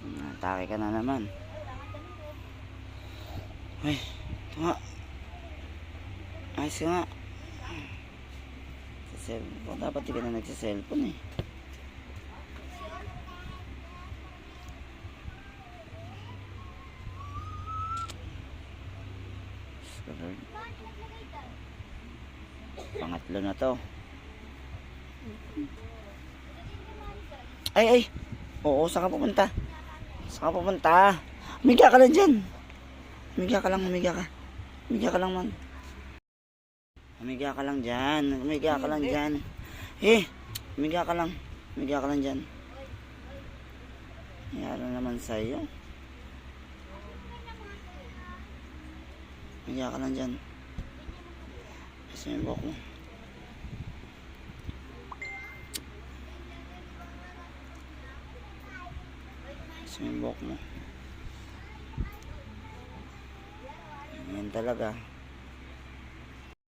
Atake ka na naman. Ay, ito nga. Ayos ka nga. Sa cellphone. Dapat di ka na nagsa-cellphone eh. Pangatlo na to. Ay, ay. Oo, saan ka pupunta? Saan ka pupunta? Humiga ka lang dyan. Humiga ka lang, humiga ka. Humiga ka lang man. Humiga ka lang dyan. Humiga ka lang dyan. Eh, humiga ka lang. Humiga ka lang dyan. Yara naman sa'yo. Humiga ka lang dyan. Kasi yung buhok mo. Kasi yung buhok mo. Yan talaga.